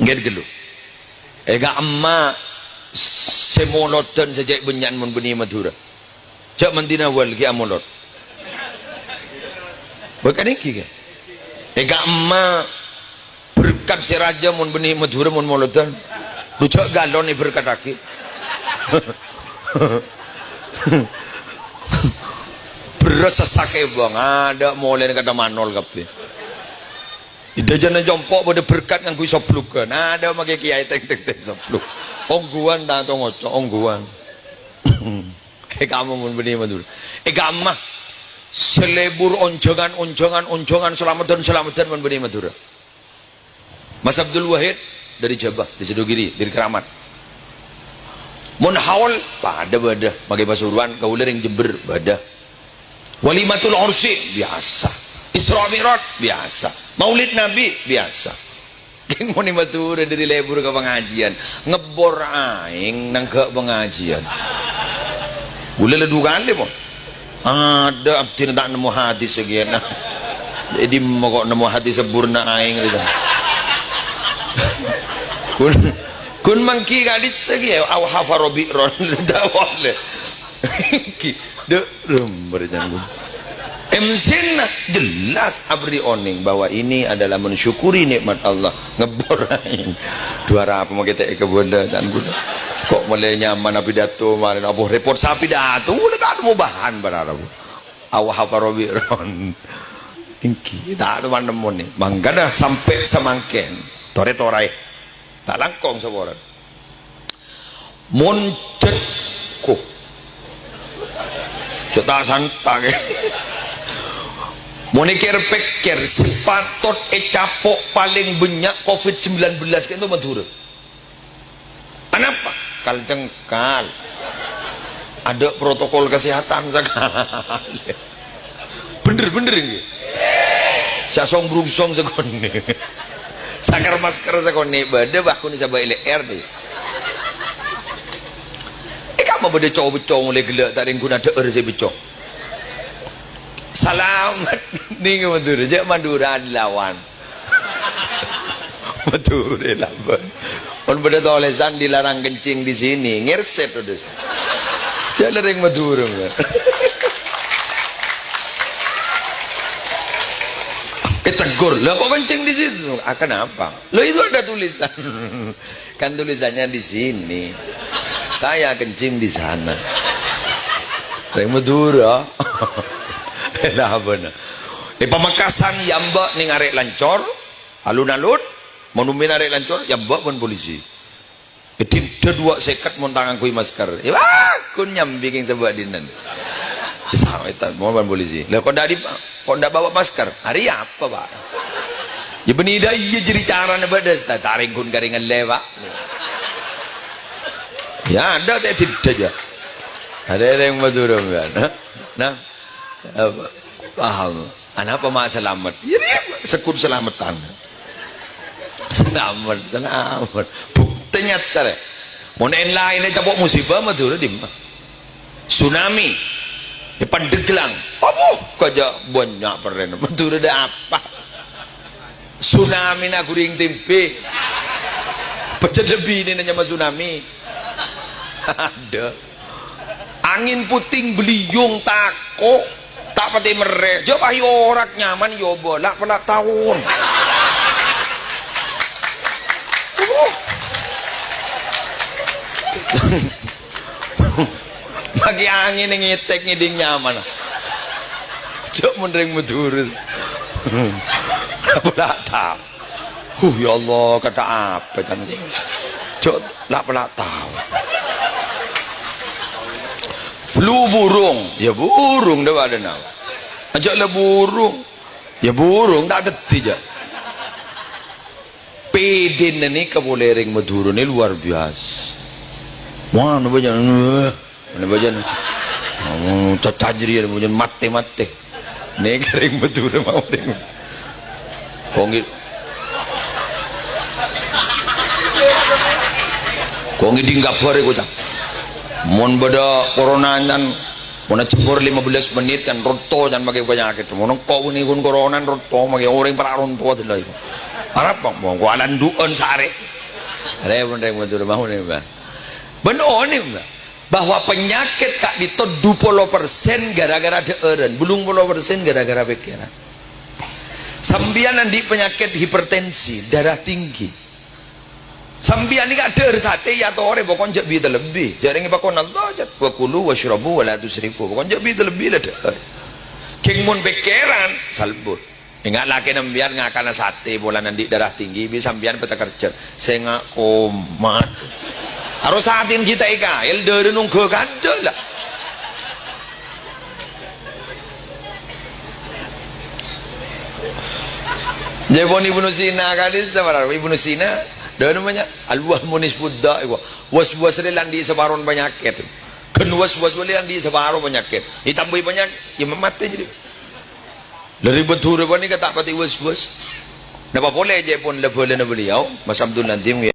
nggak gelo ega amma semolotan saja benyan mun beni Madura cak mantina wal ki amolot bukan iki kan ega amma berkat si raja mun beni Madura mun molotan lu cak galon ni berkat aki beras sesake bang ada mulai kata manol kape ida jana jompok pada berkat nganggo iso plukan ada make kiai tek sopluk ongguan ta to ngoco ongguan kamu mun beni Madura gamah selebur onjongan selamatan mun beni Madura Mas Abdul Wahid dari Jabah di Sidogiri dari Keramat mun haul pada bada bagi Pasuruan kaula ring Jember bada walimatul ursi biasa Isra Mi'raj biasa Maulid Nabi biasa king mun Madura dari lebur ke pengajian ngebor aing nang ke pengajian boleh ledu kali mo ada abdi tak nemu hadis segian jadi mau kok nemu hadis sempurna aing gitu kun mangki gadis segi aw hafaro bi'ron dawale ki de berjangan emsinna jelas abri oning bahwa ini adalah mensyukuri nikmat Allah ngeborain juara apa mau kita keboda dan budak kok mulai nyaman pidato marin apa report sapi pidato udah tak mau bahan barang aw hafaro bi'ron ingki tak ada nemu nih mangga dah sampai semangken tore-torai tak langkong seorang muncet kok cetak santai monikir pikir sepatot capok paling banyak COVID-19 kan itu Madura kenapa? Kalcengkal ada protokol kesehatan sekali bener ini saya song brungsong sekali sakar masker sekone bade bahku ni sabay LR deh kamu bade cowok-cowok mulai gelak tak ring guna deur saya becok salamat ning Madura jak Madura dilawan Madura lawan on bade tolesan dilarang kencing di sini ngirset udah dia ring Madura tegur lah kok kencing di situ akan apa lo itu ada tulisan kan tulisannya di sini saya kencing di sana yang Madura lah benar di Pamekasan yamba ning arek lancor alun-alun monumen arek lancor yamba pun polisi tidak dua sekat mon tangan kui masker kun nyambing sebuah dinan sama itu mau polisi lah kok ndak bawa masker hari apa pak ya benida iya jadi cara nebedes taring kun garingan lewat ya ada tidak aja ada yang Madura kan nah paham anak apa mak selamat ya sekut selamatan selamat buktinya tar mau lain cabok musibah Madura di tsunami di Pandeglang kaja banyak peren betul ada apa tsunami nak guring tempe pecah lebih ini nanya tsunami ada angin puting beliung tako tak pati merek jauh ayo orang nyaman yo bolak pernah tahun bagi angin yang ngetek ngiding nyaman cok menering Madura apa tahu ya Allah kata apa kan cok lah pernah tahu flu burung ya burung dah ada nama ajak lah burung ya burung tak ada tidak pedin ini kebolering Madura ini luar biasa mana banyak mana bajan tajri ada bajan mate nih kering betul mau tengok kongi dinggapare ko ta mon bada corona nan mon cebor 15 menit kan roto jan pakai penyakit mon kok ini kun corona roto mage orang para ronto adalah itu Arab mau kualan duon sare. Ada pun reng betul mau nih mbak. Benar nih mbak. Bahwa penyakit kak dito 20% gara-gara deeren, belum 10% gara-gara pikiran. Sambian nanti penyakit hipertensi, darah tinggi. Sambian ini kak deer sate ya tore pokon jak bi lebih. Jarang pakon Allah jat wa kulu washrabu wala tusrifu. Pokon jak bi lebih lah deer. King mun pikiran salbut. Ingat laki nambian ngakana sate bola nanti darah tinggi bi sambian peta kerja. Senga komat. Harus saatin kita ika, elder nunggu kada lah. Jepon Ibnu Sina kadis sabar Ibnu Sina, dah namanya al-wah munis buddha iwa. Was-was landi sebaron penyakit. Kan was-was landi sebaron penyakit. Ditambah penyakit, ya mati jadi. Dari betul apa ni kata pati was-was. Napa boleh Jepon le boleh na beliau, Mas Abdul nanti